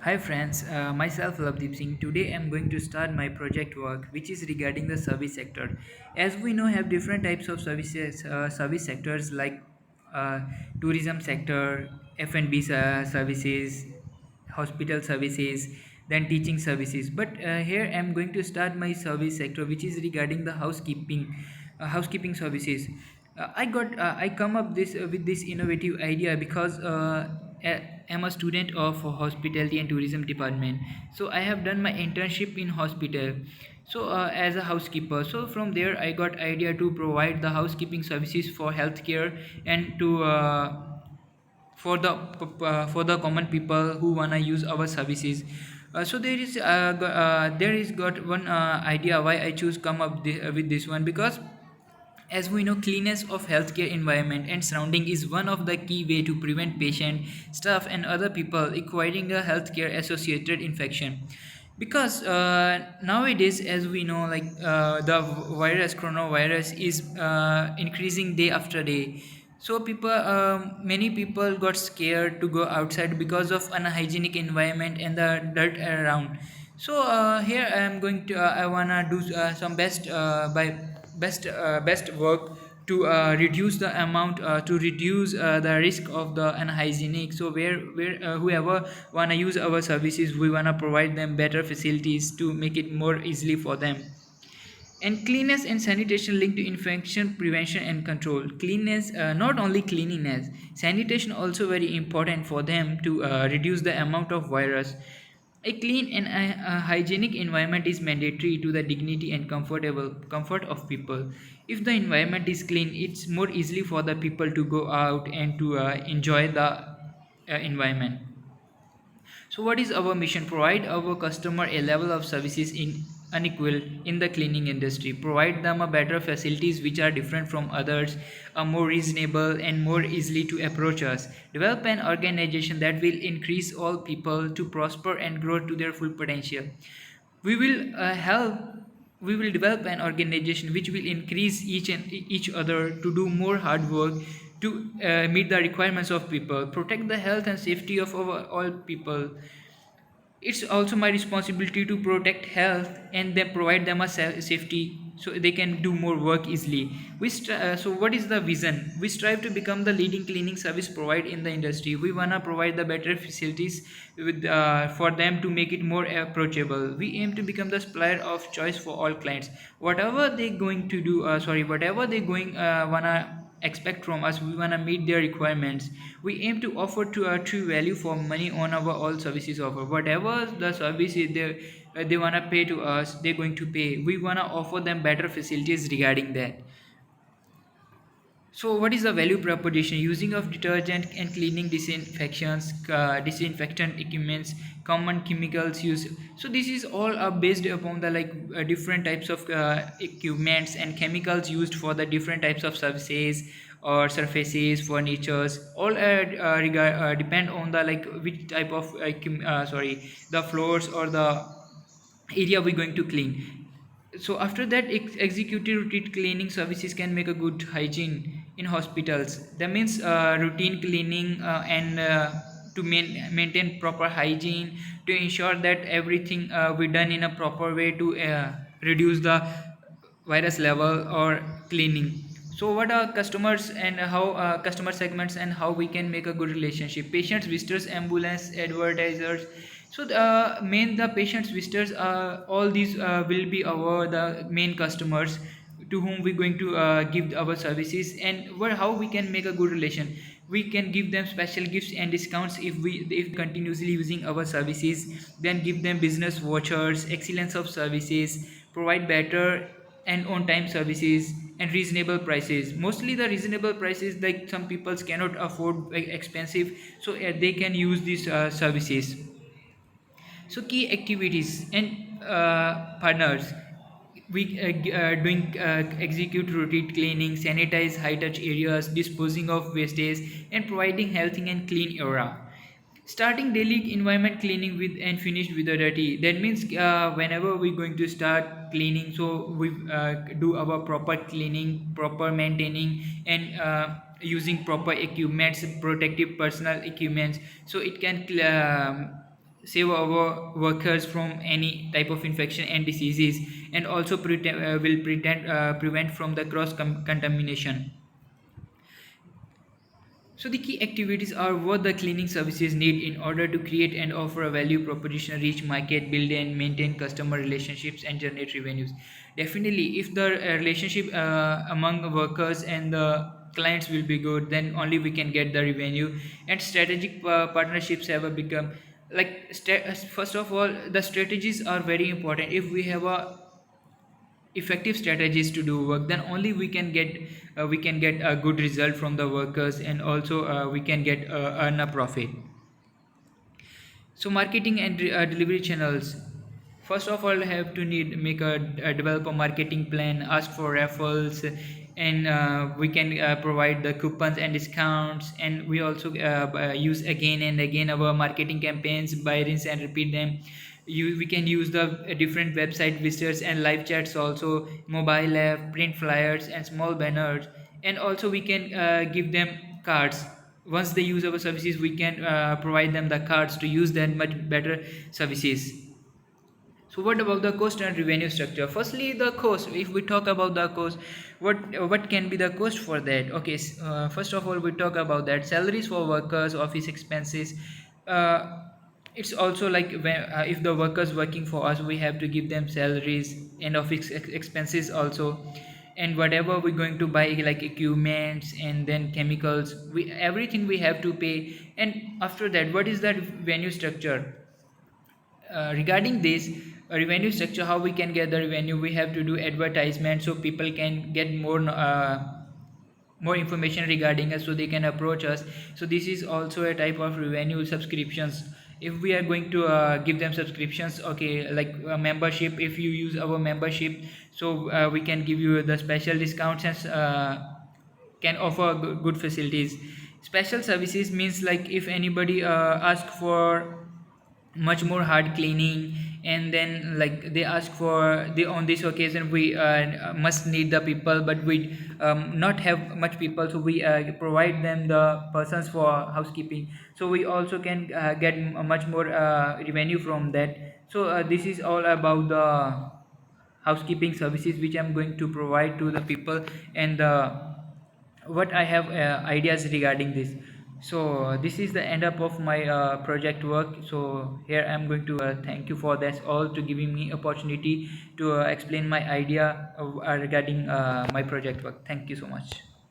Hi friends, myself Lavdeep Singh. Today I'm going to start my project work which is regarding the service sector. As we know have different types of services, service sectors like uh, tourism sector, F&B services, hospital services, then teaching services. But here I'm going to start my service sector which is regarding the housekeeping services. I come up this with this innovative idea because I'm a student of hospitality and tourism department. So I have done my internship in hospital. So as a housekeeper, so from there I got idea to provide the housekeeping services for healthcare and to for the common people who wanna use our services. So there is got one idea why I choose come up with this one because as we know, cleanness of healthcare environment and surrounding is one of the key way to prevent patient, staff, and other people acquiring a healthcare associated infection. Because nowadays, as we know, the coronavirus is increasing day after day. So many people got scared to go outside because of unhygienic environment and the dirt around. So here I am going to I wanna do some best work to reduce the amount to reduce the risk of the unhygienic. So where whoever wanna use our services, we wanna provide them better facilities to make it more easily for them. And cleanliness and sanitation linked to infection prevention and control. Cleanliness, not only cleanliness, sanitation also very important for them to reduce the amount of virus. A clean and hygienic environment is mandatory to the dignity and comfort of people. If the environment is clean, it's more easily for the people to go out and to enjoy the environment. So, what is our mission? Provide our customer a level of services in unequal in the cleaning industry. Provide them a better facilities which are different from others, are more reasonable and more easily to approach us. Develop an organization that will increase all people to prosper and grow to their full potential. We will help. We will develop an organization which will increase each other to do more hard work to meet the requirements of people, protect the health and safety of all people. It's also my responsibility to protect health and then provide them a safety so they can do more work easily. So what is the vision? We strive to become the leading cleaning service provider in the industry. We wanna provide the better facilities with for them to make it more approachable. We aim to become the supplier of choice for all clients. Whatever they going to do, whatever they going wanna expect from us, we want to meet their requirements. We aim to offer to a true value for money on our all services offer. Whatever the service is they want to pay to us, they're going to pay. We want to offer them better facilities regarding that. So, what is the value proposition? Using of detergent and cleaning disinfectant equipments, common chemicals use. So, this is all based upon the different types of equipments and chemicals used for the different types of services or surfaces, furnitures. All depend on the which type of the floors or the area we're going to clean. So after that, executive routine cleaning services can make a good hygiene in hospitals. That means routine cleaning and to maintain proper hygiene, to ensure that everything we done in a proper way to reduce the virus level or cleaning. So what are customers and how customer segments and how we can make a good relationship? Patients, visitors, ambulance, advertisers. So the patients, visitors, all these will be our the main customers to whom we're going to give our services. And how we can make a good relation? We can give them special gifts and discounts if continuously using our services. Then give them business vouchers, excellence of services, provide better and on time services and reasonable prices. Mostly the reasonable prices, like some people cannot afford expensive, so they can use these services. So key activities and partners. We doing execute routine cleaning, sanitize high touch areas, disposing of wastage, and providing healthy and clean aura. Starting daily environment cleaning with and finished with the dirty. That means whenever we're going to start cleaning, so we do our proper cleaning, proper maintaining, and using proper equipments, protective personal equipments, so it can save our workers from any type of infection and diseases, and also prevent from the contamination. So the key activities are what the cleaning services need in order to create and offer a value proposition, reach market, build and maintain customer relationships, and generate revenues. Definitely, if the relationship among workers and the clients will be good, then only we can get the revenue. And strategic partnerships have become like first of all, the strategies are very important. If we have a effective strategies to do work, then only we can get a good result from the workers, and also we can get earn a profit. So marketing and delivery channels. First of all, have to need make a develop a marketing plan, ask for raffles, and we can provide the coupons and discounts. And we also use again and again our marketing campaigns, buy rinse and repeat them. We can use the different website visitors and live chats, also mobile app, print flyers and small banners. And also we can give them cards. Once they use our services, we can provide them the cards to use then much better services. So what about the cost and revenue structure? Firstly, the cost. If we talk about the cost, what can be the cost for that? Okay, first of all, we talk about that salaries for workers, office expenses. Uh, it's also like if the workers working for us, we have to give them salaries and office expenses also, and whatever we're going to buy like equipments and then chemicals, we everything we have to pay. And after that, what is that revenue structure? Regarding this revenue structure, how we can get the revenue? We have to do advertisement so people can get more information regarding us, so they can approach us. So this is also a type of revenue. Subscriptions, if we are going to give them subscriptions, okay, like a membership, if you use our membership, so we can give you the special discounts and can offer good facilities. Special services means like if anybody ask for much more hard cleaning, and then like they ask for the on this occasion we must need the people, but we not have much people, so we provide them the persons for housekeeping, so we also can get much more revenue from that. So this is all about the housekeeping services which I'm going to provide to the people, and what I have ideas regarding this. So this is the end up of my project work. So here I'm going to thank you for this all to giving me opportunity to explain my idea regarding my project work. Thank you so much.